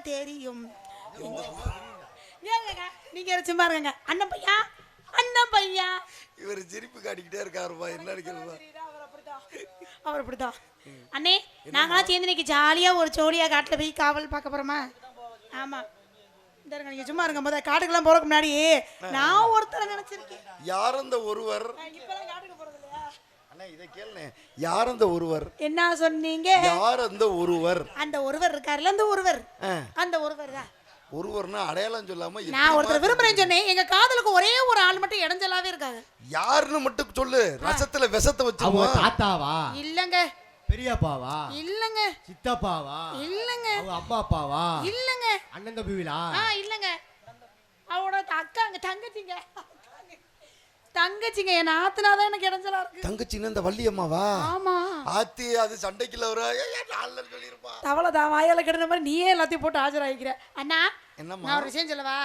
தெரியும். நீங்க சும்மா இருங்க. அண்ணன் பையா அண்ணன் பையா இவர் சிரிப்பு காட்டிக்கிட்டே இருக்காருப்பா. என்ன கேள்வா அவர் அப்படிதான். அண்ணே நாங்களாம் சேர்ந்து இன்னைக்கு ஜாலியா ஒரு ஜோடியா காட்டுல போய் காவல் பார்க்க போறோமா? ஆமா இந்த நீங்க சும்மா இருங்க. முத காட்டுக்கெல்லாம் போறதுக்கு முன்னாடி நான் ஒருத்தரை நினைச்சிருக்கேன். யார் அந்த ஒருவர்? இப்பெல்லாம் காட்டுக்கு போறது இல்லையா அண்ணா? இதை கேளுங்க. யார் அந்த ஒருவர்? என்ன சொன்னீங்க? யார் அந்த ஒருவர்? அந்த ஒருவர் இருக்காருல்ல, அந்த ஒருவர். அந்த ஒருவர் தான். ஒருவர்னா அடையாளம் சொல்லாம நான் ஒருத்தர் விரும்புறேன்னு சொன்னேன். எங்க காதலுக்கு ஒரே ஒரு ஆள் மட்டும் இடைஞ்சலாவே இருக்காங்க. யாருன்னு மட்டும் சொல்லு. ரசத்துல விஷத்தை வச்சு. அவங்க தாத்தாவா? இல்லங்க. பெரியப்பாவா? இல்லங்க. சித்தப்பாவா? இல்லங்க. அவங்க அப்பா அப்பாவா? இல்லங்க. அண்ணன் தம்பிகளா? இல்லங்க. அவரோட அக்காங்க, தங்கச்சிங்க. தங்கச்சிங்க என் ஆத்துனாதான் எனக்கு இடைஞ்சலா இருக்கு. தங்கச்சின்னு இந்த வள்ளியம்மாவா? ஆமா. ஆத்தி அது சண்டைக்குள்ள வர சொல்லிருப்பா. தவளை தான் வாயால கிடந்த மாதிரி நீயே எல்லாத்தையும் போட்டு ஆஜராகிக்கிற. அண்ணா என்னம்மா? நான் ஒரு விஷயம் சொல்லவா?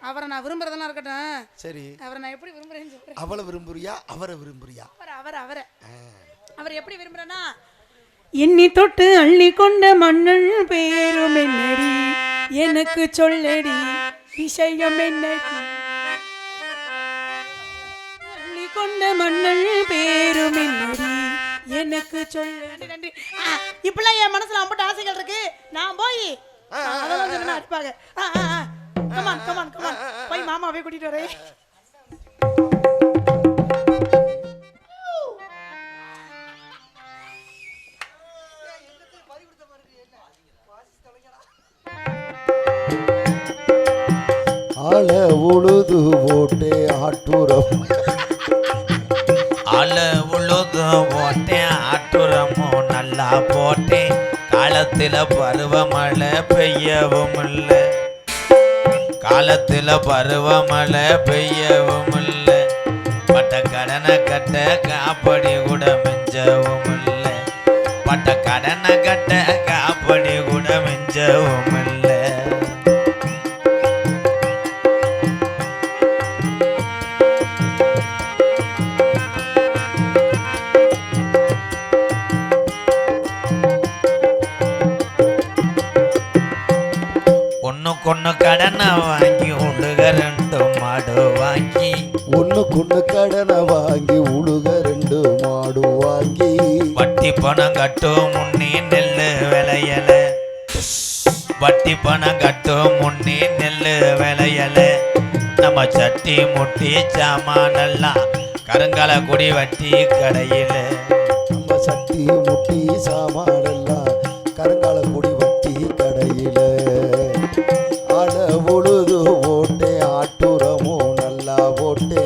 அவரை நான் விரும்புறதெல்லாம் இருக்கட்டும். சரி. அவரை நான் எப்படி விரும்புறேன்னு சொல்றேன். அவளை விரும்புறியா அவரை விரும்புறியா? அவர் எப்படி விரும்புறேன்னா, எண்ணி தொட்டு அள்ளி கொண்ட மன்னன் பேரும் என்னடி எனக்கு சொல்லடி விஷயம் என்னடி. அள்ளி கொண்ட மன்னன் பேரும் என்னடி எனக்கு சொல்லடி. நன்றி. இப்பெல்லாம் என் மனசுல அம்பட்டு ஆசைகள் இருக்கு. நான் போய் அதெல்லாம் சொன்னா அடிப்பாங்க. கமான் கமான் கமான் போய் மாமாவே கூட்டிட்டு வரேன். ஆள உழுது போட்டே ஆட்டுரம். ஆள உழுது போட்டே ஆட்டுரமோ நல்லா போட்டேன். காலத்துல பருவமழை பெய்யவும் இல்லை. காலத்துல பருவமழை பெய்யவும் இல்லை. பட்ட கடனை கட்ட காப்படி கூட மிஞ்சவும் இல்லை. பட்ட கடனை கட்ட காப்படி கூட மிஞ்சவும் இல்லை. ஒண்ணுக்கொன்னு கடனை வாங்கி உழுக ரெண்டு மாடு வாங்கி. ஒண்ணுக்கொன்னு கடனை வாங்கி உழுக ரெண்டு மாடு வாங்கி. வட்டி பணம் கட்டும் முன்னே நெல்லு விளையல. வட்டி பணம் கட்டும் முன்னே நெல்லு விளையல. நம்ம சட்டி முட்டி சாமானெல்லாம் கருங்கால குடி வட்டி கடையில. நம்ம சட்டி முட்டி சாமானெல்லாம் கருங்கால குடி வட்டி கடையில. ஆள உழுது போட்டே ஆட்டுரமோ நல்லா போட்டே.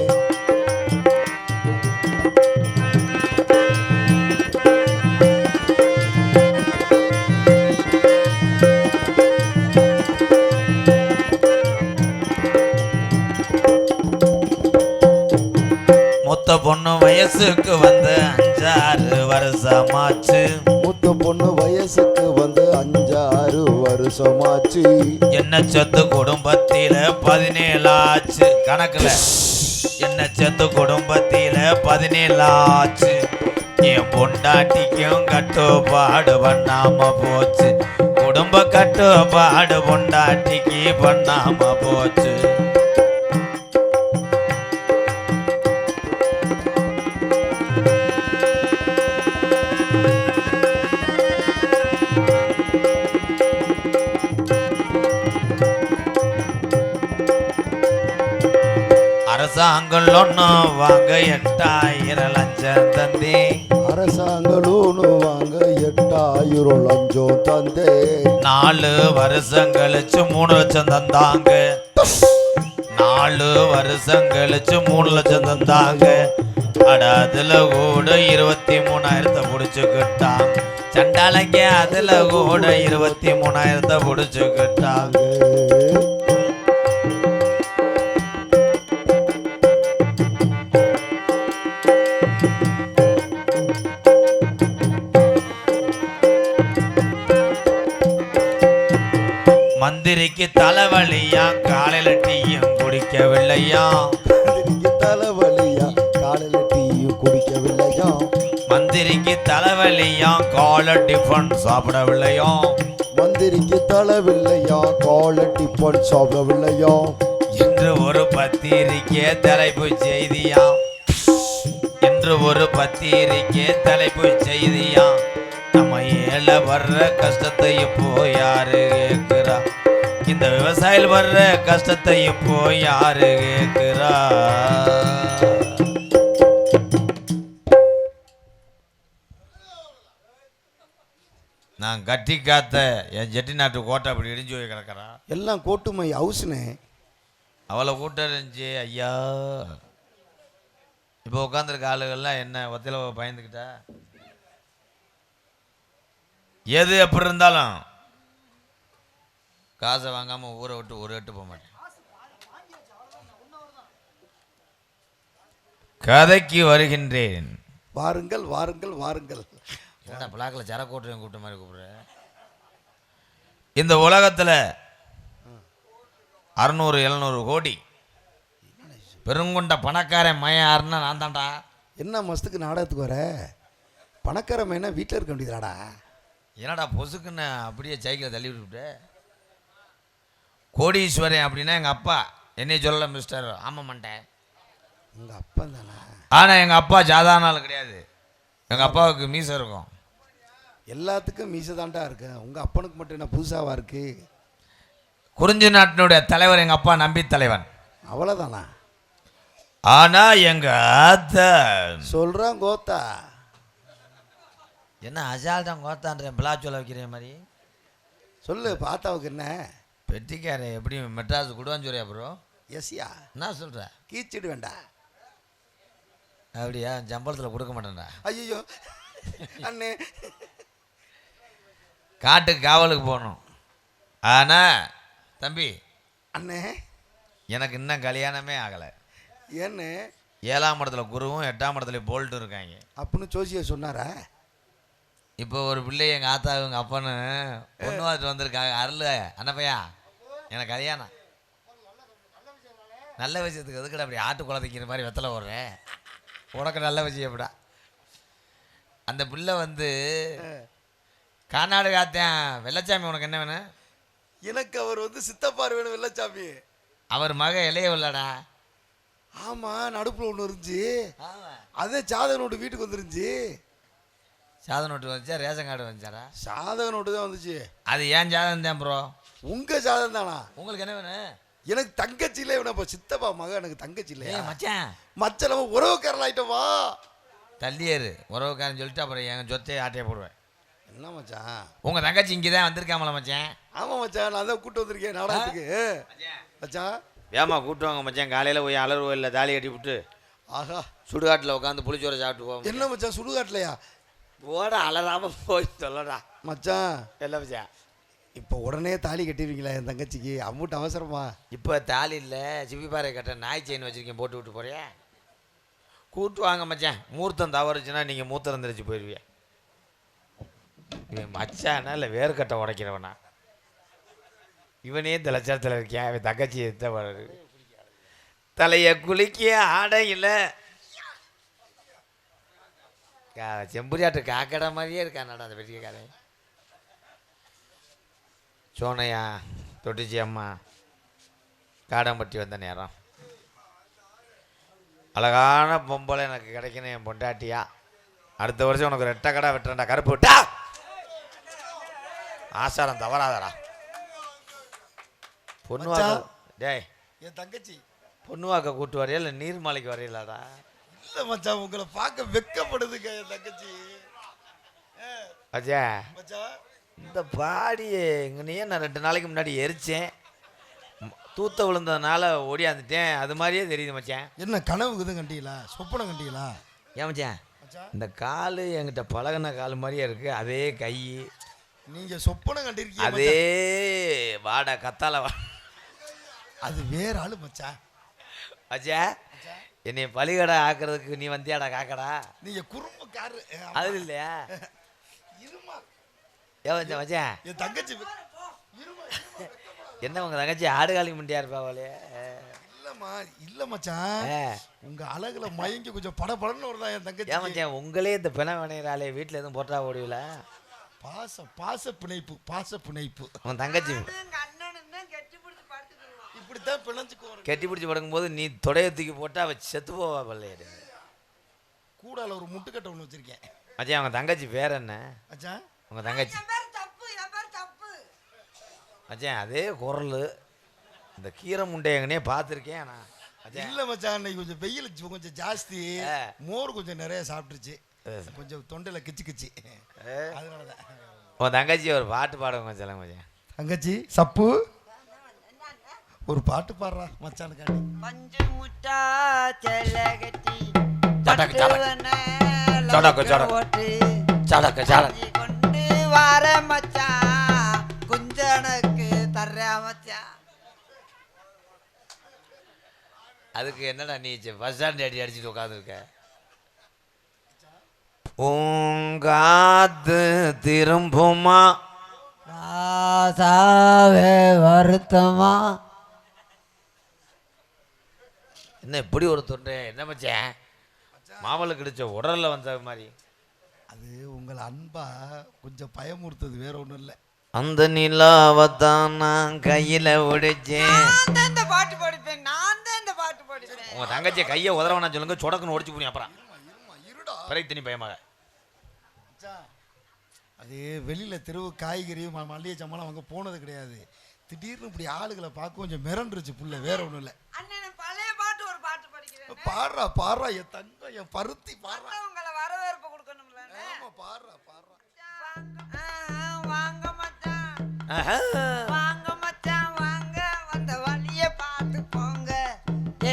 மூத்த பொண்ணு வயசுக்கு வந்து 5-6 வருஷமாச்சு. மூத்த பொண்ணு வயசுக்கு வந்து 5-6 வருஷமாச்சு. என்ன சொத்து குடும்பத்தில 17 ஆச்சு. கணக்குல என்ன சொத்து குடும்பத்தில 17 ஆச்சு. என் பொண்டாட்டிக்கும் கட்டுப்பாடு பண்ணாம போச்சு. குடும்ப கட்டுப்பாடு பொண்டாட்டிக்கு பண்ணாம போச்சு. அரசாங்கம் லோனு வாங்க 8000 லஞ்சம் தந்தே. அரசாங்க லோனு வாங்க 8000 லஞ்சம் தந்தே. 4 வருஷம் கழிச்சு 3 லட்சம் தந்தாங்க. 4 வருஷம் கழிச்சு 3 லட்சம் தந்தாங்க. அட அதுல கூட 23,000 புடிச்சுக்கிட்டாங்க. சண்டாளைங்க அதுல கூட 23,000 புடிச்சுக்கிட்டாங்க. மந்திரிக்கு தலைவலியா காலையில டீயும் குடிக்கவில்லையா. தலைவலியா காலையில டீயும் குடிக்கவில்லையா. மந்திரிக்கு தலைவலியா காலை டிஃபன் சாப்பிடவில்லையா. மந்திரிக்கு தளவில்லையா, காலட்டி பண் சாப்பிடவில்லையா. இன்று ஒரு பத்திரிக்கை தலைப்பு செய்தியாம். இன்று ஒரு பத்திரிக்கை தலைப்பு செய்தியாம். நம்ம ஏழ வர்ற கஷ்டத்தை இப்போ யாரு கேட்கிறா? இந்த விவசாயிகள் வர்ற கஷ்டத்தை இப்போ யாரு கேட்கிறா? நான் கட்டி காத்த என் ஜெட்டி நாட்டு கோட்டை அப்படி இடிஞ்சு போய் கிடக்கிறா. எல்லாம் கோட்டுமை ஹவுஸ்னே. அவளை கூட்டம் இருந்துச்சு ஐயா. இப்போ உட்காந்துருக்க ஆளுகள்லாம் என்ன ஒத்தையில பயந்துக்கிட்டா? எது எப்படி இருந்தாலும் காசை வாங்காம ஊரை விட்டு ஒரு எட்டு போக மாட்டேன். கதைக்கு வருகின்றேன். வாருங்கள் வாருங்கள் வாருங்கள். என்னடா பிளாக்கில் சர கூட்டுறேன் கூப்பிட்ட மாதிரி கூப்பிடுறேன். இந்த உலகத்தில் 600-700 கோடி பெருங்கொண்ட பணக்காரன் மயம் யாருன்னா நான் தான்டா. என்ன மஸ்துக்கு நாடகத்துக்கு வர? பணக்கார மைனா வீட்டில் இருக்க வேண்டியதாடா. என்னடா பொசுக்குன்னு அப்படியே சைக்கிளை தள்ளி விட்டுவிட்டு. கோடீஸ்வரன் அப்படின்னா எங்கள் அப்பா என்னைய சொல்லலை மிஸ்டர் ஆமாம்மான்ட்டேன். உங்கள் அப்பா தானே? ஆனால் எங்கள் அப்பா சாதாரண ஆள் கிடையாது. எங்கள் அப்பாவுக்கு மீசை இருக்கும். எல்லாத்துக்கும் மீசை தாண்டா இருக்கு. உங்கள் அப்பனுக்கு மட்டும் என்ன புதுசாவா இருக்கு? குறிஞ்சி நாட்டினுடைய தலைவர் எங்கள் அப்பா நம்பி தலைவன். அவ்வளோதானா? ஆனால் எங்கள் ஆத்தா சொல்கிறான் கோத்தா. என்ன அசால் தான் கோத்தான்றேன் பிளா சொல்ல வைக்கிற மாதிரி. சொல்லு பாத்தாவுக்கு என்ன? பெட்டிக்காரன் எப்படி மெட்ராஸ் குடுவாஞ்சூரியா ப்ரோ? எஸ்யா. என்ன சொல்கிற? கீச்சிடு வேண்டா. அப்படியா? சம்பளத்தில் கொடுக்க மாட்டேன்டா. ஐயோ அண்ணே. காட்டுக்கு காவலுக்கு போகணும். ஆனால் தம்பி அண்ணே எனக்கு இன்னும் கல்யாணமே ஆகலை. ஏன்னு? 7ஆம் இடத்துல குருவும் 8ஆம் இடத்துல போல்ட்டும் இருக்காங்க. அப்படின்னு ஜோசியை சொன்னாரா? இப்போ ஒரு பிள்ளை எங்கள் ஆத்தா இவங்க அப்பன்னு பொண்ணு பார்த்துட்டு வந்திருக்காங்க. அருள் அண்ணப்பையா எனக்கு கல்யாணம். நல்ல விஷயத்துக்கு எதுக்கடா அப்படி ஆட்டு குழந்தைக்கிற மாதிரி வெத்தலை ஓடுறேன்? உனக்கு நல்ல விஷயம் எப்படா? அந்த பிள்ளை வந்து காநாடு காத்தேன். வெள்ளச்சாமி உனக்கு என்ன வேணும்? எனக்கு அவர் வந்து சித்தப்பார் வேணும் வெள்ளச்சாமி. அவர் மக இளைய இல்லடா. ஆமாம், நடுப்பில் ஒன்று இருந்துச்சு. அதே சாதக நோட்டு வீட்டுக்கு வந்துருந்துச்சு. சாதக நோட்டு வந்துச்சா ரேஷன் கார்டு வந்துச்சாரா? சாதக நோட்டு தான் வந்துச்சு. அது ஏன் ஜாதகம் தான் ப்ரோ. உங்கள் சாதகம் தானா? உங்களுக்கு என்ன வேணும்? எனக்கு தங்கச்சி இல்லை. இப்போ சித்தப்பா மக எனக்கு தங்கச்சி இல்லையா? மச்சான் மச்ச நம்ம உறவுக்காரன் ஆகிட்டோமா? தள்ளியாரு உறவுக்காரன் சொல்லிட்டு அப்புறம் எங்கள் சொத்தையை ஆட்டையை போடுவேன். என்ன மச்சான்? உங்கள் தங்கச்சி இங்கே தான் வந்திருக்காமல மச்சான். ஆமாம் மச்சான், நான் தான் கூப்பிட்டு வந்திருக்கேன் நாடகத்துக்கு. மச்சான் ஏமா கூப்பிட்டு வாங்க மச்சான். காலையில் போய் அலர் கோயிலில் தாலி கட்டி விட்டு ஆஹா சுடுகாட்டில் உட்காந்து புளிச்சோரை சாப்பிட்டு போவோம். என்ன மச்சான் சுடுகாட்டலையா? ஓட அலராமல் போய் சொல்லடா மச்சான். இல்லை மச்சான், இப்போ உடனே தாலி கட்டிடுவீங்களா என் தங்கச்சிக்கு? அம்மூட்டு அவசரமா? இப்போ தாலி இல்லை, சிப்பிப்பாறை கட்ட நாய் செயின் வச்சுருக்கேன், போட்டு விட்டு போறியா? கூப்பிட்டு வாங்க மச்சான். மூர்த்தம் தவறுச்சுன்னா நீங்கள் மூத்தம் தெரிச்சு போயிடுவியா? இவன் மச்சானா இல்லை வேர்க்கட்டை உடைக்கிறவனா? இவனே இந்த லட்சத்தில் இருக்கேன். அவன் தங்கச்சி எத்த வர்றது தலையை குளிக்க ஆடையில் செம்புரியாட்டு காக்கடை மாதிரியே இருக்கானடா அந்த பெட்டிக்காரன். சோனையா தொட்டிச்சி அம்மா காடம்பட்டி வந்த நேரம் அழகான பொம்பளை எனக்கு கிடைக்கணும் என் பொண்டாட்டியா. அடுத்த வருஷம் உனக்கு ரெட்டை கடை வெட்டுறேன்டா. கருப்பு விட்டா ஆசாரம் தவறாதடா. பொண்ணு வாக்க டேய் என் தங்கச்சி பொண்ணு வாக்க கூட்டு வரையா இல்லை நீர்மலைக்கு வரையிலாடா? இல்லை மச்சான், உங்களை பார்க்க வெக்கப்படுதுங்க என் தங்கச்சி. அஜா மச்சான் இந்த பாடியே இங்கனையே நான் 2 நாளைக்கு முன்னாடி எரிச்சேன். தூத்த விழுந்ததுனால ஓடியாந்துட்டேன். அது மாதிரியே தெரியுது மச்சான். என்ன கனவு இது கண்டீங்களா? சொப்பனம் கண்டீங்களா? ஏன் மச்சான் இந்த கால் என்கிட்ட பழகின கால் மாதிரியே இருக்கு. அதே கை நீங்க சொப்பனம் கண்டிருக்கீங்க. அதே வாடை கத்தால அது வேற ஆளு மச்சான். மச்சா என்னை பலிகடை ஆக்குறதுக்கு நீ வந்தியாடா காக்கடா? நீங்க குறும்பு காரு அது இல்லையா? இருமா ஏன் மச்சான் மச்சான் என் தங்கச்சி என்ன உங்க தங்கச்சி ஆடுகாலி முண்டியா இருப்பாவளே? இல்லம்மா இல்ல மச்சான், உங்க அழகுல மயங்கி கொஞ்சம் படபடன்னு வருதா என் தங்கச்சி. ஏன் மச்சான் உங்களே இந்த பிணை வினைகிறாளே வீட்டில் எதுவும் போட்டா ஓடுவீல? பாச பிணைப்பு உன் தங்கச்சி இப்படித்தான் பிணைஞ்சுக்குவோம். கெட்டி பிடிச்சி படுக்கும்போது நீ தொடைய தூக்கி போட்டு அவ செத்து போவா பள்ளையாடு. கூடால ஒரு முட்டுக்கட்டை ஒன்று வச்சிருக்கேன். மச்சான் அவங்க தங்கச்சி பேர் என்ன? மச்சான் உங்க தங்கச்சி மச்சான் அதே குரல். இந்த கீரை முண்டையங்கனே பார்த்துருக்கேன் நான். இல்ல மச்சான், இன்னைக்கு கொஞ்சம் வெயில் கொஞ்சம் ஜாஸ்தி, மோர் கொஞ்சம் நிறைய சாப்பிட்டுருச்சு, கொஞ்சம் தொண்டையில கிச்சு அதனாலதான். உன் தங்கச்சி ஒரு பாட்டு பாடுங்க சொல்லுங்க மச்சான். தங்கச்சி சப்பு ஒரு பாட்டு பாடுறா மச்சானுக்காண்டி. பஞ்சு முட்டா செல்லகட்டி சடக்கு சடக்கு சடக்கு சடக்கு கொண்டு வர மச்சான் குஞ்சனுக்கு தர்ற மச்சான். அதுக்கு என்னடா நீ பஸ் ஸ்டாண்ட் அடி அடிச்சுட்டு உட்காந்துருக்க? உங்காது திரும்புமா ராசாவே வருத்தமா. என்ன இப்படி ஒரு தொண்டை? என்ன மச்சான் மாவளுக்கு கிடைச்ச உடல்ல வந்த மாதிரி? அது உங்களை அன்பா கொஞ்சம் பயமுறுத்தது, வேற ஒண்ணும் இல்லை. அந்த நிலாவத்தான் நான் கையில உடைச்சேன். நான் தான் இந்த பாட்டு படிப்பேன், நான் தான் இந்த பாட்டு படிப்பேன். உங்க தங்கச்சியை கையை உதறவனா சொல்லுங்க, சொடக்குன்னு உடைச்சு போனி. அப்புறம் பிறகு தனி பயமாக அது வெளியில தெருவு காய்கறி மல்லிகை சம்பளம் அவங்க போனது கிடையாது. திடீர்னு இப்படி ஆளுகளை பார்க்க கொஞ்சம் மிரண்டுருச்சு புள்ள, வேற ஒண்ணும் இல்லை. அண்ணன் பழைய பாட்டு ஒரு பாட்டு படிக்கிறேன். பாடுறா என் தங்கம், என் பருத்தி பாடுறா. உங்களை வரவேற்பு கொடுக்கணும்ல. பாடுறா வாங்க மச்சான், வாங்க மச்சான், வாங்க வந்த வழிய பார்த்து போங்க.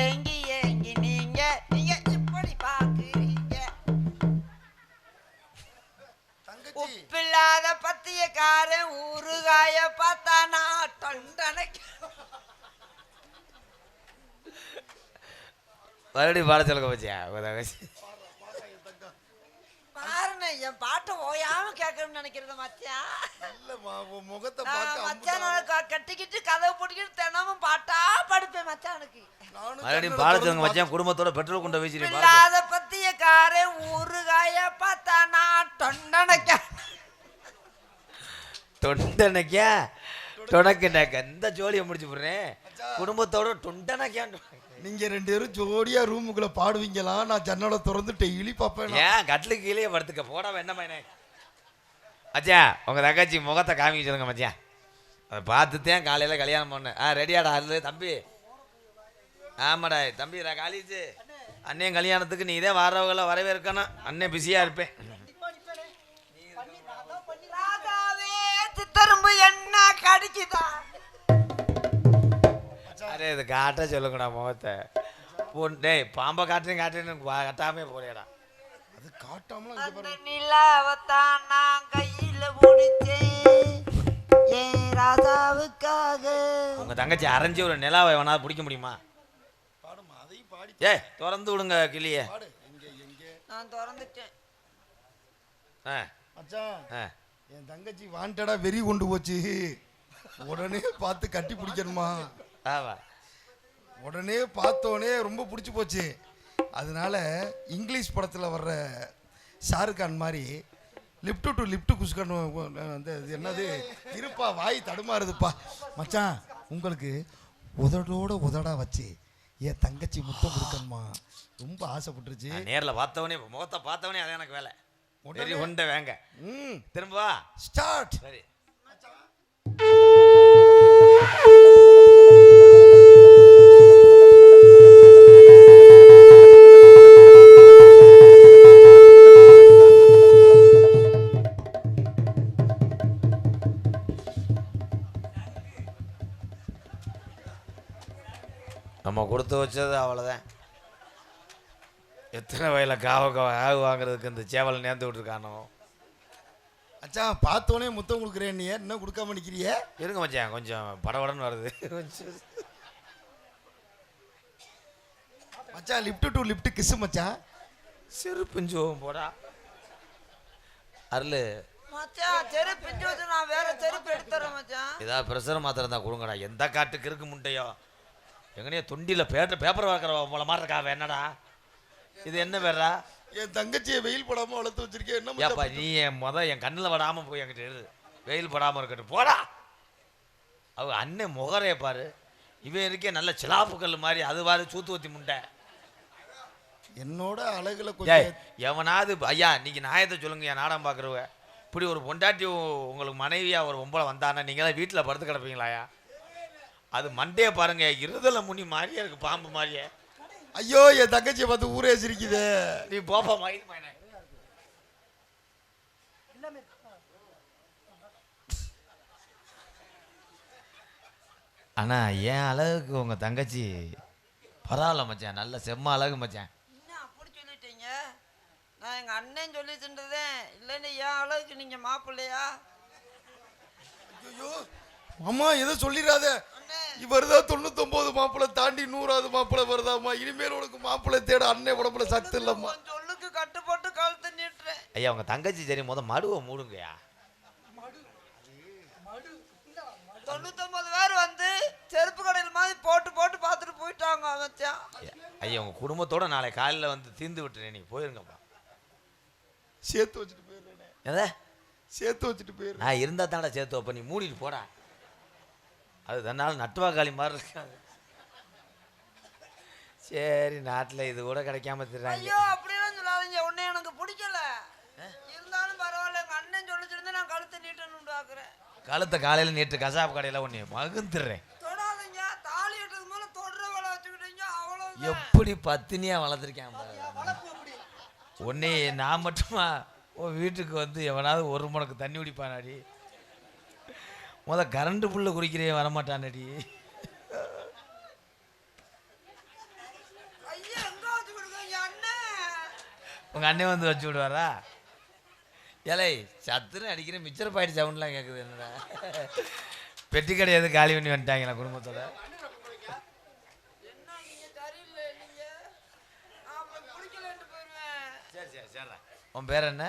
ஏங்கி ஏங்கி நீங்க இப்படி பாக்குறீங்க. உப்பில்லாத பத்தியக்காரன் ஊறுகாய பார்த்தா நான் தொண்டனைக்கு. மறுபடியும் பாட சொல்லுங்க மச்சான் உங்க தங்கச்சி. பாருங்க என் பாட்டை ஓயாம கேட்கணும்னு நினைக்கிறத மச்சான். முகத்தை மச்சான் கட்டிக்கிட்டு கதவை போட்டுக்கிட்டு தினமும் பாட்டா படிப்பேன் மச்சானுக்கு. மறுபடியும் பாட சொல்லுங்க மச்சான். குடும்பத்தோட பெட்ரோல் கொண்டு வச்சு இல்லாத பத்தியக்காரே ஊறுகாய பார்த்தா நான் தொண்டனைக்க. தொண்டனைக்கா தொடக்கண்டாக்க இந்த ஜோலியை முடிச்சு போடுறேன். குடும்பத்தோட தொண்டனைக்கா. நீங்க 2 பேரும் ஜோடியா ரூமுக்குள்ள பாடுவீங்களா? நான் ஜன்னலை திறந்து டெய்லி பார்ப்பேன். ஏன் கட்டிலுக்கு கீழே படுத்துக்க போட என்ன பையனே? மச்சான் உங்க தங்கச்சி முகத்தை காமிக்க சொல்லுங்க மச்சான். அதை பார்த்துதான் காலையில கல்யாணம் பண்ணேன். ரெடியாடா அது தம்பி? ஆமாடா தம்பி, காலேஜ் அண்ணன் கல்யாணத்துக்கு நீ இதே வரவங்களை வரவேற்கணும். அண்ணன் பிஸியா இருப்பேன். சித்தரும்பு என்ன கடிக்குதா? அரே இது காட்ட சொல்லுங்கடா முகத்தை. டேய் பாம்பை காட்டுன்னு கட்டாமே போறேடா. அது காட்டாமல அந்த நிலாவத்தான் நான் கையில முடிச்சேன் ஏன் ராசாவுக்காக. உங்க தங்கச்சி அரைஞ்சி ஒரு நிலாவை வேணாலும் பிடிக்க முடியுமா? பாடுமா, அதையும் பாடி. திறந்து விடுங்க கிளிய. நான் திறந்துட்டேன். மச்சான் என் தங்கச்சி வாண்டடா வெறி கொண்டு போச்சு. உடனே பார்த்து கட்டி பிடிக்கணுமா? உடனே பார்த்தோன்னே ரொம்ப பிடிச்சி போச்சு. அதனால இங்கிலீஷ் படத்தில் வர்ற ஷாருக்கான் மாதிரி லிப்ட் டு லிப்ட் குஸ்கணும். அந்த என்னது இருப்பா, வாய் தடுமாறுதுப்பா. மச்சான் உங்களுக்கு உதடோட உதடா வச்சு என் தங்கச்சி முத்தம் கொடுக்கணுமா? ரொம்ப ஆசைப்பட்டுருச்சு. நேரில் பார்த்தவனே முகத்தை பார்த்தவனே அது எனக்கு வேலை. வெறி கொண்ட வேங்க. திரும்ப ஸ்டார்ட். சரி நம்ம கொடுத்து வச்சது அவ்வளோதான். எத்தனை வயல காவு வாங்குறதுக்கு இந்த சேவலை நேர்ந்து விட்டுருக்கானோ. மச்சான் பார்த்தோன்னே முத்தம் கொடுக்குறேன், நீ இன்னும் கொடுக்காம நிற்கிறிய? இருங்க மச்சான், கொஞ்சம் படபடன்னு வருது. மச்சான் லிப்ட் டு லிப்ட் கிஸ் மச்சான். செருப்புஞ்சோம் போடா அருள். மச்சான் செருப்பு பிஞ்சு நான் வேற செருப்பு எடுத்துறேன் மச்சான். ஏதாவது ப்ரெஷர் மாத்திரம் தான் கொடுங்கடா. எந்த காட்டுக்கு இருக்கு முட்டையோ எங்கனையே தொண்டியில் பேப்பர் பார்க்குற போல மாதிரி இருக்காவ. என்னடா இது? என்ன பேரா? என் தங்கச்சியை வெயில் படாம வளர்த்து வச்சிருக்கேன். என்ன ஏப்பா நீ என் கண்ணில் படாமல் போய் என்கிட்ட இரு. வெயில் படாமல் இருக்கட்டும் போடா. அவ அண்ணன் முகரைய பாரு. இவன் இருக்கே நல்ல சிலாப்பு கல் மாதிரி. அது பாரு சூத்து ஊத்தி முண்டை. என்னோட அழகுல கொஞ்சம் எவனாவது ஐயா இன்னைக்கு நியாயத்தை சொல்லுங்க. என் நாடகம் பார்க்குறவ இப்படி ஒரு பொண்டாட்டி உங்களுக்கு மனைவியா ஒரு பொம்பளை வந்தானா நீங்களாம் வீட்டில் படுத்து கிடப்பீங்களாயா? அது மண்டையை பாருங்க, இருதல முனி மாதிரியே இருக்கு, பாம்பு மாதிரியே. ஐயோ என் தங்கச்சியை பார்த்து ஊரே சிரிக்குது. நீ போப்பா மயில் மயனே. அண்ணா என் அழகுக்கு உங்க தங்கச்சி பரவாயில்ல மச்சான், நல்ல செம்ம அழகு மச்சான். என்ன அப்படி சொல்லிட்டீங்க? நான் எங்க அண்ணன் சொல்லிட்டுன்றதேன் இல்லைன்னு என் அளவுக்கு நீங்க மாப்பிள்ளையா? ஐயோ அம்மா எதை சொல்லிடாத. இவர்தான் 99 மாப்பிள்ளை தாண்டி 100வது மாப்பிள்ளை வருதாம்மா. இனிமேல் உனக்கு மாப்பிள்ளை தேட அண்ணன் உடம்புல சத்து இல்லம்மா. சொல்லுக்கு கட்டுப்பட்டு கழுத்து நீட்டுறேன். ஐயா உங்க தங்கச்சி சரி மடுவை மூடுங்கய்யா. 99 பேர் வந்து செருப்பு கடையில் மாதிரி போட்டு போட்டு பார்த்துட்டு போயிட்டாங்க மச்சான். ஐயா உங்க குடும்பத்தோட நாளை காலையில் வந்து தீர்ந்து விட்டுறேன். நீங்க போயிருங்கப்பா. சேர்த்து வச்சுட்டு போயிடுறேன். எதை சேர்த்து வச்சுட்டு போயிடுறேன். நான் இருந்தா தாண்டா சேர்த்து வைப்ப. நீ மூடிட்டு போடா. அது தன்னால நட்டுவாக்காளி மாதிரி இருக்காது. சரி நாட்டில் இது கூட கிடைக்காம திடுறாங்க. ஐயோ அப்படியெல்லாம் சொல்லாதீங்க. உன்னை எனக்கு பிடிக்கல. இருந்தாலும் பரவாயில்ல, எங்க அண்ணன் சொல்லிச்சிருந்தா நான் கழுத்தை நீட்டணும்னு பார்க்குறேன். கழுத்தை காலையில் நீட்டு கசாப்பு கடையில் ஒன்று மகுந்துடுறேன். தொடாதீங்க. தாலி கட்டுறது மேலே தொடுற வேலை வச்சுக்கிட்டீங்க. அவ்வளோ எப்படி பத்தினியா வளர்த்துருக்கேன் உன்னை. நான் மட்டுமா உன் வீட்டுக்கு வந்து எவனாவது ஒரு முடக்கு தண்ணி குடிப்பானாடி? கரண்ட் புல்ல குடிக்கிறே வரமாட்டானடி. உங்க அண்ணன் வந்து வச்சு விடுவாரா? ஏலை சத்துன்னு அடிக்கிற மிச்சர் பாயிட்டு சவுண்ட்லாம் கேட்குது. என்னடா பெட்டி கிடையாது, காலி பண்ணி வந்துட்டாங்களா குடும்பத்தோட? சரி சரி சரி. உன் பேர் என்ன?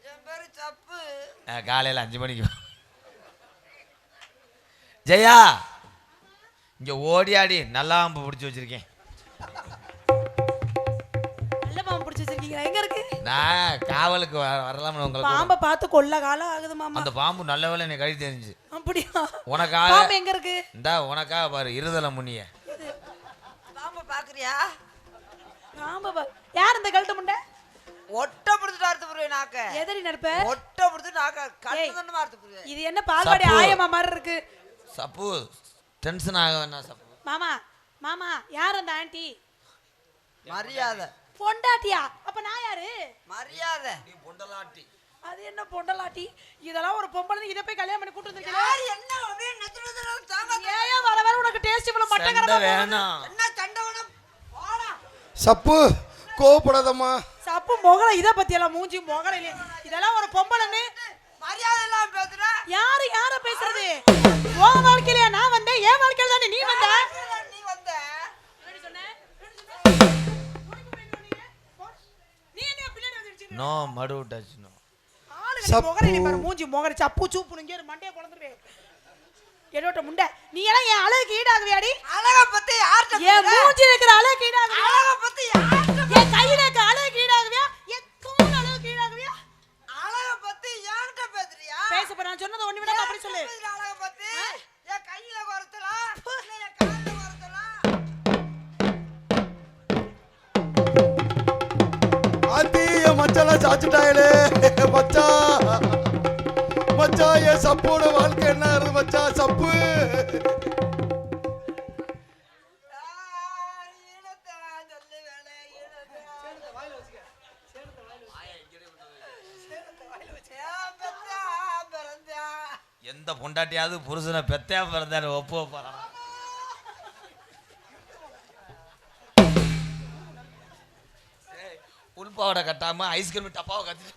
என் பேரு சப்பு. காலையில் 5 மணிக்கு ஜெயா இங்க ஓடியாடி நல்லா பாம்பு பிடிச்சி வச்சிருக்கேன். நல்ல பாம்பு பிடிச்சி வச்சிருக்கீங்களா? எங்க இருக்கு? நான் காவலுக்கு வரலாம்னு உங்களுக்கு. பாம்பை பார்த்து கொல்ல காலம் ஆகுது மாமா. அந்த பாம்பு நல்ல வேலை எனக்கு கழி தெரிஞ்சு. அப்படியா? உனக்காக பாம்பு எங்க இருக்கு? இந்தா உனக்காக பாரு இருதல முனிய. பாம்பை பாக்குறியா? பாம்பை யார் இந்த கழுத்த முண்டை? ஒட்ட பிடிச்சிட்டு அறுத்து போடுவேன் நாக்க. எதடி நடிப்ப? ஒட்ட பிடிச்சிட்டு நாக்க கண்ணு கண்ணு அறுத்து போடுவேன். இது என்ன பால்வாடி ஆயமா மாதிரி இருக்கு? சப்பு டென்ஷன் ஆக வேணாம் சப்பு. மாமா மாமா யார் அந்த ஆண்டி? மரியாதை. பொண்டாட்டியா? அப்ப நான் யாரு? மரியாதை. நீ பொண்டலாட்டி. அது என்ன பொண்டலாட்டி? இதெல்லாம் ஒரு பொம்பளை இத போய் கல்யாணம் பண்ணி கூட்டி வந்திருக்கீங்க. யார் என்ன அப்படியே நெத்துறதுல தாங்க. ஏயா வர வர உனக்கு டேஸ்ட் இவ்வளவு மட்டங்கரமா வேணாம். என்ன சண்டை வேணும்? போடா. சப்பு கோவப்படாதம்மா. சப்பு மொகல இத பத்தி எல்லாம் மூஞ்சி மொகல இல்ல. இதெல்லாம் ஒரு பொம்பளைன்னு மரியாதை எல்லாம் பேசுற. யாரு யார பேசுறது? உன் வாழ்க்கையில நான் வந்தேன், என் வாழ்க்கையில தானே நீ வந்த. நீ வந்த. எப்படி சொன்ன? நீ என்ன பின்னாடி வந்துச்சு? நோ மடு டச் நோ. ஆளு மொகல நீ பாரு மூஞ்சி மொகல சப்பு சூப்பு இங்க மண்டைய பொளந்துறே. என்னோட முண்டை நீ எல்லாம் என் அழகுக்கு ஈடாகுவியாடி? அழக பத்தி யார்ட்ட என் மூஞ்சி இருக்கிற அழகுக்கு ஈடாகுவியா? அழக பத்தி யார்ட்ட என் கையில இருக்க அழகுக்கு ஈடாகுவியா? என் தூள் அழகுக்கு ஈடாகுவியா? அழக பத்தி யார்ட்ட பேசுறியா? பேசப்ப நான் சொன்னது ஒண்ணு விடாம அப்படி சொல்லு. அழக பத்தி என் கையில வரத்தலா இல்ல என் கால்ல வரத்தலா? ஆத்தி என் மச்சான் சாச்சிட்டாயிலே. மச்சான் மச்சான் என் சப்போட வாழ்க்கை என்ன ஆகுது மச்சான்? சப்பு எந்த பொண்டாட்டியாவது புருஷனை பெத்தையா பிறந்தாரு ஒப்பு வைப்பாரா? உள்பாவோட கட்டாம ஐஸ்கிரீம் டப்பாவை கத்தி.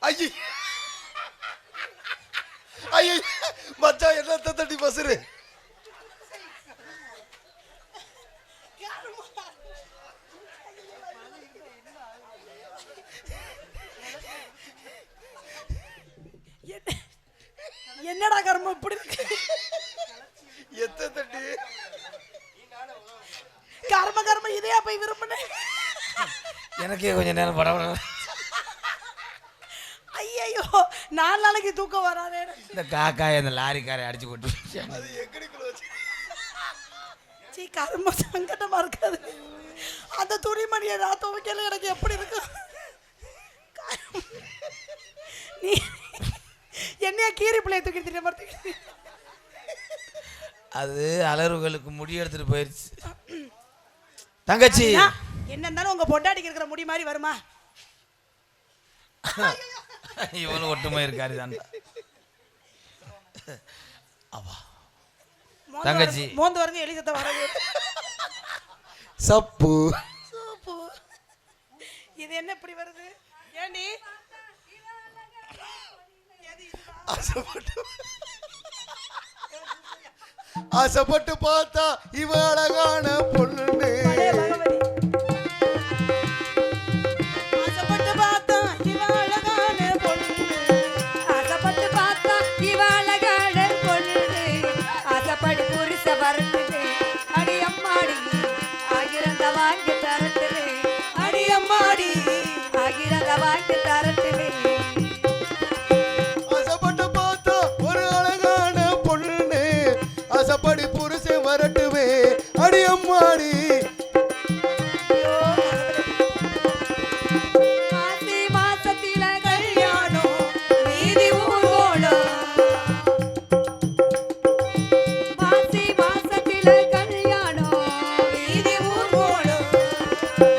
ஐய ஐய மச்சான் என்னத்த தட்டி பசுரு. என்னடா கர்மம் இப்படி இருக்கு? எத்த தட்டி கர்ம இதையா போய் விரும்பினேன். எனக்கே கொஞ்ச நேரம் படம் ஐயோ 4 நாளைக்கு தூக்கம் வராதே. இந்த காக்காய் அந்த லாரிக்காரை அடிச்சு கொட்டு. அது எங்கடிக்குள்ள வச்சு சீ கர்ம சங்கடமா இருக்காது. அந்த துணிமணியை நான் துவைக்கல எனக்கு எப்படி இருக்கும்? நீ என்னையா கீரி பிள்ளைய தூக்கி திரிய மாதிரி. அது அலறுகளுக்கு முடி எடுத்துட்டு போயிருச்சு. தங்கச்சி என்ன இருந்தாலும் உங்க பொண்டாட்டிக்கு இருக்கிற முடி மாதிரி வருமா? இவனு ஒட்டுமை இருக்காரு தான். தங்கச்சி மோந்து வரங்க எலிசத்தை வரது சப்பு சூப்பு. இது என்ன இப்படி வருது? ஏண்டி ஆசைப்பட்டு பார்த்தா இவ அழகான பொண்ணு. ஆசைப்பட்டு பார்த்தா இவ அழகான பொண்ணு. ஆசைப்பட்டு பார்த்தா இவ அழகான பொண்ணு. ஆசைப்படி புரிச வரட்டுது அடி அம்மாடி ஆகிரந்த வாங்கி தரட்டுது. அடி அம்மாடி ஆகிரந்த வாங்கி தரட்டுது. ஆசைப்பட்டு பார்த்தா ஒரு அழகான பொண்ணு. ஆசைப்படி புருஷன் வரட்டுவே அடி அம்மாடி. மாசி மாசத்தில கல்யாணம் வீதி ஊர்வலம். மாசி மாசத்தில கல்யாணம் வீதி ஊர்வலம்.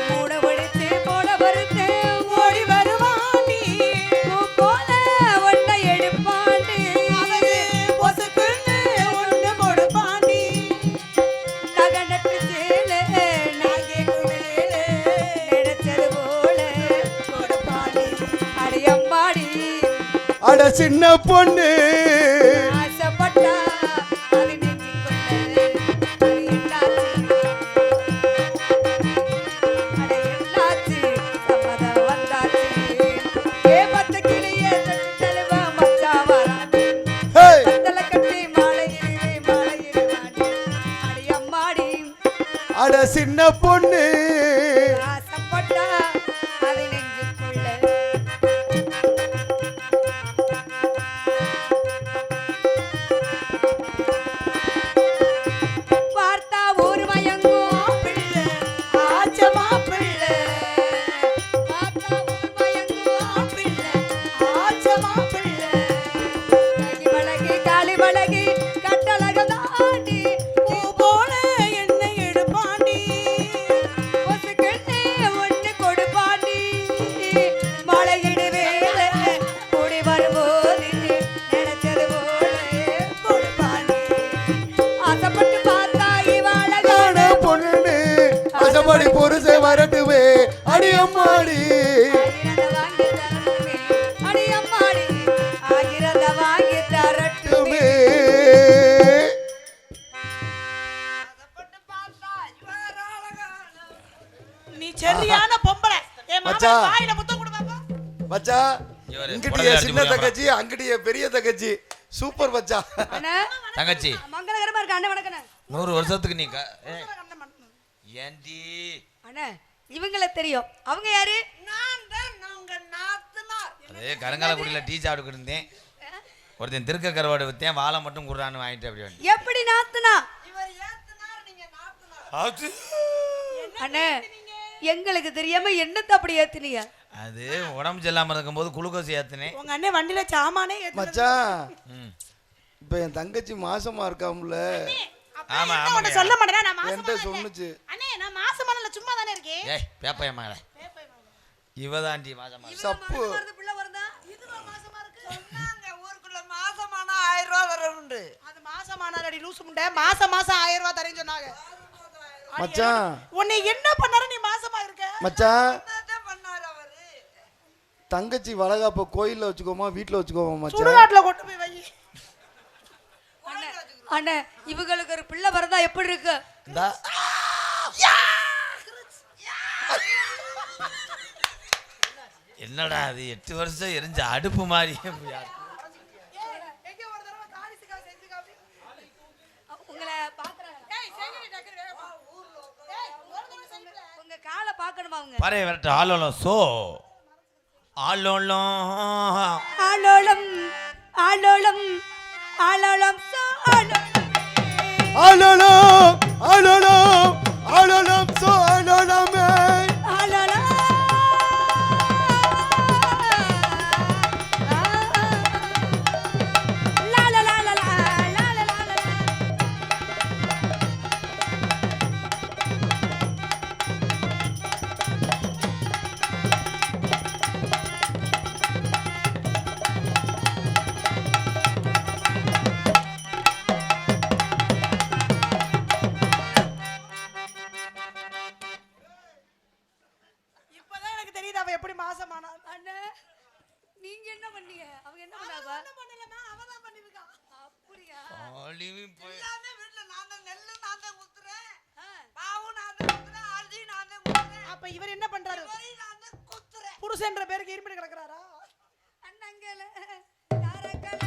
மூட ஒழித்து போட வருத்து ஓடி வருவாண்டி. பூ போல ஒன்றை எடுப்பாண்டி. அவரு பொசுக்குன்னு ஒண்ணு கொடுப்பாண்டி. நகனட்டு சேலை நான் கேட்கும் வேலை. நினைச்சது போல கொடுப்பாண்டி. அடியம்மாடி அட சின்ன பொண்ணு ஆசைப்பட்டா அது நெஞ்சுக்குள்ள அது என்னாச்சு? அட என்னாச்சு? சம்மதம் வந்தாச்சு. பத்து கிளியே தட்டு தழுவ மச்சான் வராது. ஹே பந்தல கட்டி மாலையிலே வாடி. அடியம்மாடி அட சின்ன பொண்ணு ஆசைப்பட்டா அது நெஞ்சுக்குள்ள பார்த்தா ஊர் மயங்கும் பிள்ளை. ஆச்சமா பிள்ளை பார்த்தா ஊர் மயங்கும் பிள்ளை. ஆச்சமா பிள்ளை. கை வழகி காலி வழகி கட்டழகம் தாண்டி. பூ போல என்னை எடுப்பாண்டி. பொசுக்குன்னு ஒண்ணு கொடுப்பாண்டி. மழையிடு வேலை கூடி வரும்போது நினைச்சது போல கொடுப்பாண்டி. ஆசைப்பட்டு பார்த்தா இவ அழகான அழகான பொண்ணு. ஆசைப்படி புருஷன் வரட்டுவே அடி அம்மாடி. ஆகிரத வாங்கி தரட்டுமே. அடி அம்மாடி ஆகிரத வாங்கி தரட்டுமே. மே. ஆசைப்பட்டு பார்த்தா இவர் அழகான. நீ சரியான பொம்பளை. என் மச்சான். மாமா வாயில முத்தம் கொடு பாப்பா. மச்சா இவரு இங்கிட்டிய உடனே சின்ன அடிச்சு தங்கச்சி அங்கிட்டிய பெரிய தங்கச்சி. சூப்பர் மச்சா. அண்ணா தங்கச்சி மங்களகரமா இருக்கு. அண்ணன் வணக்கண்ணே. 100 வருஷத்துக்கு நீ ஏண்டி அண்ணா இவங்கள தெரியும். அவங்க யாரு? நான் தான் உங்க நாத்தனார். அதே கருங்காலக்குடியில டீ சாப்பிட்டு இருந்தேன். ஒருத்தன் திருக்க கருவாடு வித்தேன், வாழை மட்டும் குடுறான்னு வாங்கிட்டு அப்படி வந்து எப்படி நாத்துனா? இவர் ஏத்தனார், நீங்க நாத்தனார். அண்ணே எங்களுக்கு தெரியாம என்னத்த அப்படி ஏத்துனீங்க? அது உடம்பு சரியில்லாம இருக்கும்போது குளுக்கோஸ் ஏத்துனேன். உங்க அண்ணன் வண்டியில சாமானே ஏத்துனது. மச்சான் ம். இப்ப என் தங்கச்சி மாசமா இருக்காம்ல. அப்பா ஆமா, என்ன ஆமாங்க. உன்னை சொல்ல மாட்டேனா? நான் மாசமா என்கிட்ட இல்ல. சொன்னுச்சு. அண்ணே நான் மாசமா இல்ல, சும்மா தானே இருக்கேன். ஏய் பேப்பையம்மா இவதாண்டி மாசமா சப்பு பிள்ளை வருதா? இதுவா மாசமா இருக்கு? சொன்னாங்க ஊருக்குள்ள மாசமானா 1000 ரூபாய் தரணுண்டு. அது மாசமானாடி லூசு முண்டை. மாசம் 1000 ரூபாய் தரேன்னு சொன்னாங்க. மச்சான் உன்னை என்ன பண்ணாரு நீ மாசமா இருக்க? மச்சான் என்னதான் பண்ணாரு அவரு? தங்கச்சி வளகாப்ப கோயில்ல வச்சுக்கோமா வீட்டுல வச்சுக்கோமா மச்சான்? சுடுகாட்டுல கொண்டு போய் வை. அண்ணே இவங்களுக்கு ஒரு பிள்ளை வரதா எப்படி இருக்கு? இந்தா என்னடா அது 8 வருஷம் எரிஞ்ச அடுப்பு மாதிரி எங்க ஒரு தடவை காரிசிக்கா செஞ்சு காப்பி. உங்களை பாக்குறேன். ஏய் செங்கடி டக்கர் வேகமா. ஏய் பார்க்கணுமா அவங்க? பறைய விரட்டு ஆலோலம் சோ ஆலோலம் ஆலோலம் ஆலோலம் ஆலோலம் சோ ஆலோலம் அலலம் அலலம் அலலம் சோ அலலமே ஆலோலம் லா லா லா லா லா லா லா லா. இப்பதான் எனக்கு தெரியுது அவ எப்படி மாசமானா. அண்ணே நீங்க என்ன பண்ணீங்க? அவங்க என்ன பண்ணாங்க? பண்ணலமா அவதான் பண்ணிருக்கா. அப்படியா? அழிவி போய் எல்லாமே வீட்டுல நான் தான் நெல்லு நான் தான் குத்துறேன், ஆ. மாவும் நான் தான் குத்துறேன், அரிசி நான் தான் குத்துறேன், அப்ப இவர் என்ன பண்றாரு? வரி நான் தான் குத்துறேன். புருஷன்ற பேருக்கு இருமிட்டு கிடக்குறாரா? அண்ணங்கல யாரக்கல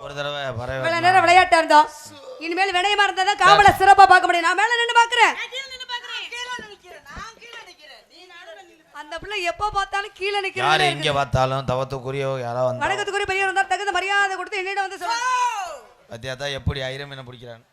ஒரு தடவை பறைய இவ்வளவு நேரம் விளையாட்டா இருந்தோம். இனிமேல் வினயமா இருந்தாதான் காவலை சிறப்பா பார்க்க முடியும். நான் மேல நின்னு பாக்குறேன். கீழே நிக்கிறேன், நான் கீழே நிக்கிறேன், நீ நடுவுல நில்லு. அந்த பிள்ளை எப்ப பார்த்தாலும் கீழே யாரு நிக்கிறேன். இங்க பார்த்தாலும் தவத்துக்குரியோ யாரா வந்தா வணக்கத்துக்குரிய பெரியவர் வந்தா தகுந்த மரியாதை கொடுத்து என்னிடம் வந்து சொல்லுங்க. பத்தியா தான் எப்படி ஐரம் என்ன பிடிக்கிறான்